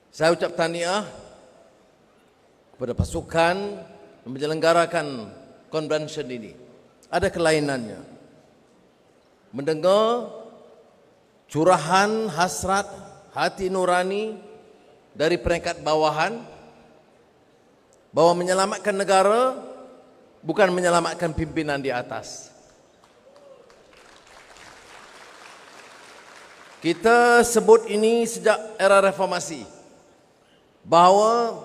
Saya ucap tahniah kepada pasukan yang menyelenggarakan konvensyen ini. Ada kelainannya. Mendengar curahan hasrat hati nurani dari peringkat bawahan bahwa menyelamatkan negara bukan menyelamatkan pimpinan di atas. Kita sebut ini sejak era reformasi, bahawa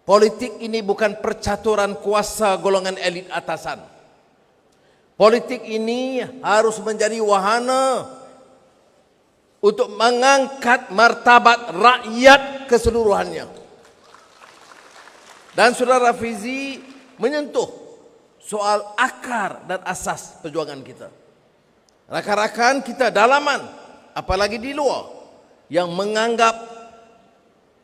politik ini bukan percaturan kuasa golongan elit atasan. Politik ini harus menjadi wahana untuk mengangkat martabat rakyat keseluruhannya. Dan saudara Fizi menyentuh soal akar dan asas perjuangan kita. Rakan-rakan kita dalaman, apalagi di luar, yang menganggap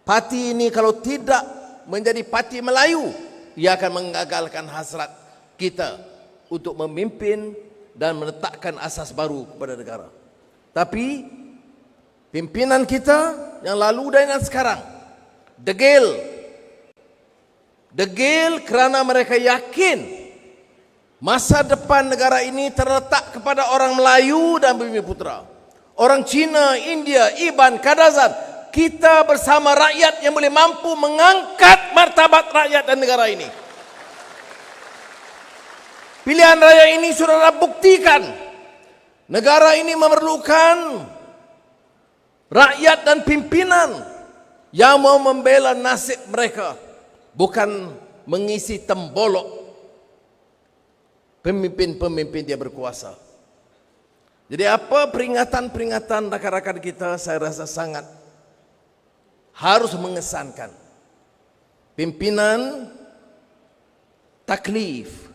parti ini kalau tidak menjadi parti Melayu, ia akan mengagalkan hasrat kita untuk memimpin dan meletakkan asas baru kepada negara. Tapi pimpinan kita yang lalu dan yang sekarang degil kerana mereka yakin masa depan negara ini terletak kepada orang Melayu dan Bumi Putra, orang Cina, India, Iban, Kadazan. Kita bersama rakyat yang boleh mampu mengangkat martabat rakyat dan negara ini. Pilihan raya ini saudara buktikan, negara ini memerlukan rakyat dan pimpinan yang mau membela nasib mereka, bukan mengisi tembolok pemimpin-pemimpin dia berkuasa. Jadi apa peringatan-peringatan rakan-rakan kita, saya rasa sangat harus mengesankan. Pimpinan taklif,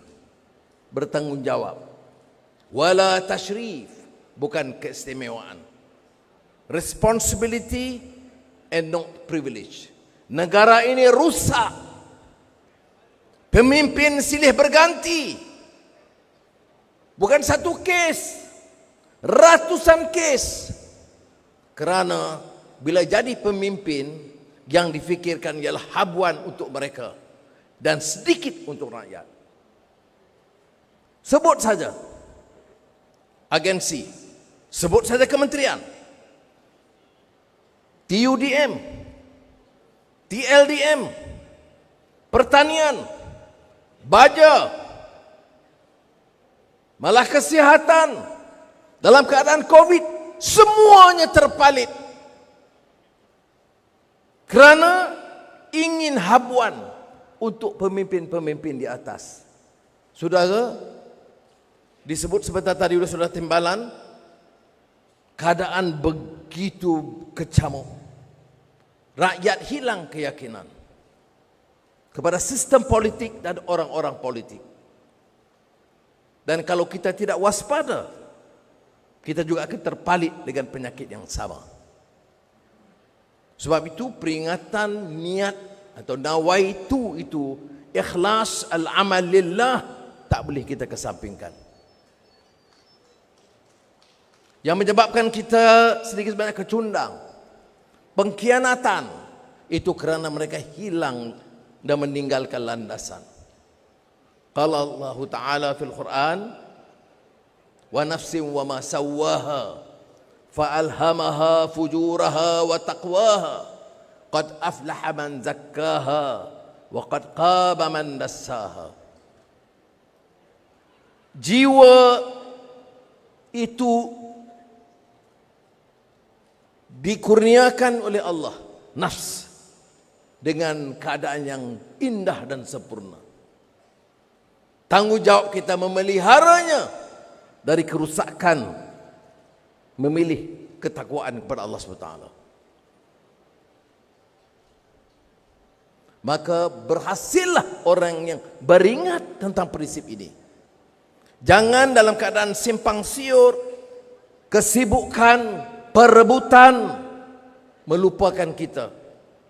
bertanggungjawab. Wala tashrif, bukan keistimewaan. Responsibility and not privilege. Negara ini rusak. Pemimpin silih berganti. Bukan satu kes, ratusan kes. Kerana bila jadi pemimpin, yang difikirkan ialah habuan untuk mereka dan sedikit untuk rakyat. Sebut saja agensi, sebut saja kementerian, TUDM, TLDM, pertanian, baja, malah kesihatan. Dalam keadaan COVID, semuanya terpalit kerana ingin habuan untuk pemimpin-pemimpin di atas. Saudara, disebut sebentar tadi sudah timbalan, keadaan begitu kecamuk. Rakyat hilang keyakinan kepada sistem politik dan orang-orang politik. Dan kalau kita tidak waspada, kita juga akan terpalit dengan penyakit yang sama. Sebab itu peringatan niat atau nawaitu itu, ikhlas al-amal lillah, tak boleh kita kesampingkan. Yang menyebabkan kita sedikit sebanyak kecundang, pengkhianatan, itu kerana mereka hilang dan meninggalkan landasan. Qala Allah Ta'ala fil Quran, wa nafsin wa ma sawwaha fa'alhamaha fujuraha wa taqwaha qad aflaha man zakkaha wa qad qaba man dassaha. Jiwa itu dikurniakan oleh Allah, nafs, dengan keadaan yang indah dan sempurna. Tanggungjawab kita memeliharanya dari kerusakan, memilih ketakwaan kepada Allah SWT. Maka berhasillah orang yang beringat tentang prinsip ini. Jangan dalam keadaan simpang siur, kesibukan, perebutan, melupakan kita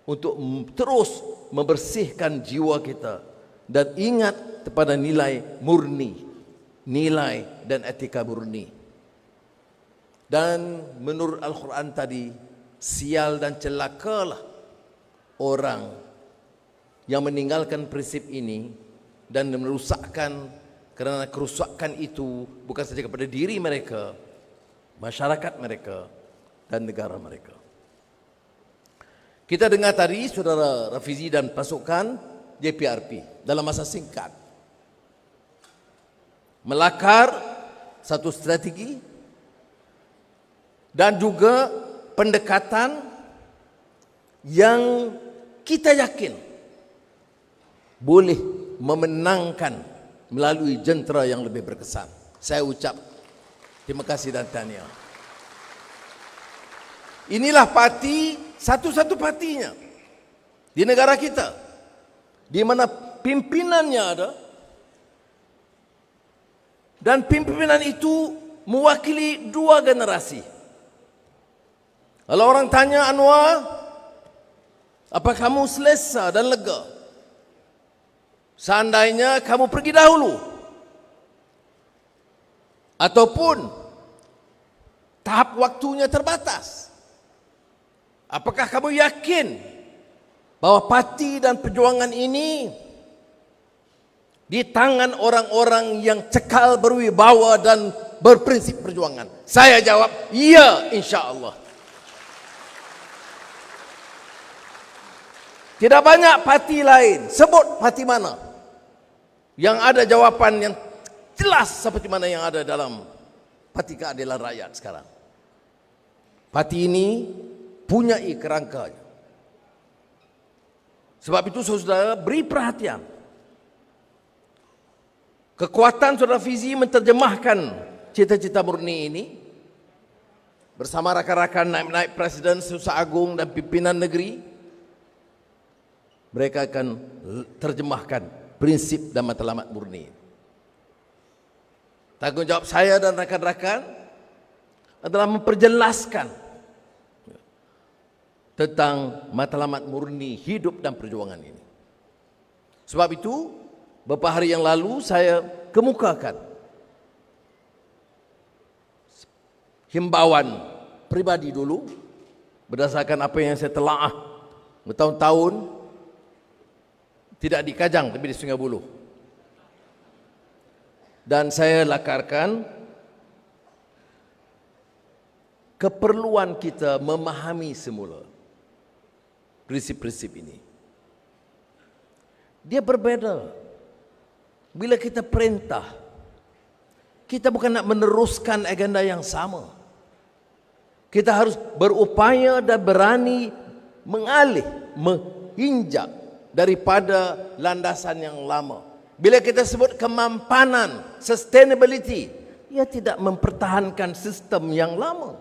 untuk terus membersihkan jiwa kita dan ingat kepada nilai murni, nilai dan etika murni. Dan menurut Al-Quran tadi, sial dan celakalah orang yang meninggalkan prinsip ini dan merusakkan, kerana kerusakan itu bukan saja kepada diri mereka, masyarakat mereka dan negara mereka. Kita dengar tadi Saudara Rafizi dan pasukan JPRP dalam masa singkat melakar satu strategi dan juga pendekatan yang kita yakin boleh memenangkan melalui jentera yang lebih berkesan. Saya ucap terima kasih dan tahniah. Inilah parti, satu-satu partinya di negara kita, di mana pimpinannya ada, dan pimpinan itu mewakili dua generasi. Kalau orang tanya Anwar, apa kamu selesa dan lega seandainya kamu pergi dahulu, ataupun tahap waktunya terbatas? Apakah kamu yakin bahwa parti dan perjuangan ini di tangan orang-orang yang cekal, berwibawa dan berprinsip perjuangan? Saya jawab, iya, insya-Allah. Tidak banyak parti lain, sebut parti mana yang ada jawapan yang jelas seperti mana yang ada dalam Parti Keadilan Rakyat sekarang. Parti ini punya kerangkanya. Sebab itu saudara beri perhatian. Kekuatan Saudara Fizi menterjemahkan cita-cita murni ini bersama rakan-rakan naib-naib Presiden, Susah Agung dan pimpinan negeri. Mereka akan terjemahkan prinsip dan matlamat murni. Tanggungjawab saya dan rakan-rakan adalah memperjelaskan tentang matlamat murni hidup dan perjuangan ini. Sebab itu, beberapa hari yang lalu saya kemukakan himbauan pribadi dulu berdasarkan apa yang saya telaah bertahun-tahun, tidak di Kajang tapi di Sungai Buloh. Dan saya lakarkan keperluan kita memahami semula prinsip-prinsip ini. Dia berbeza. Bila kita perintah, kita bukan nak meneruskan agenda yang sama. Kita harus berupaya dan berani mengalih, menginjak daripada landasan yang lama. Bila kita sebut kemampanan, sustainability, ia tidak mempertahankan sistem yang lama.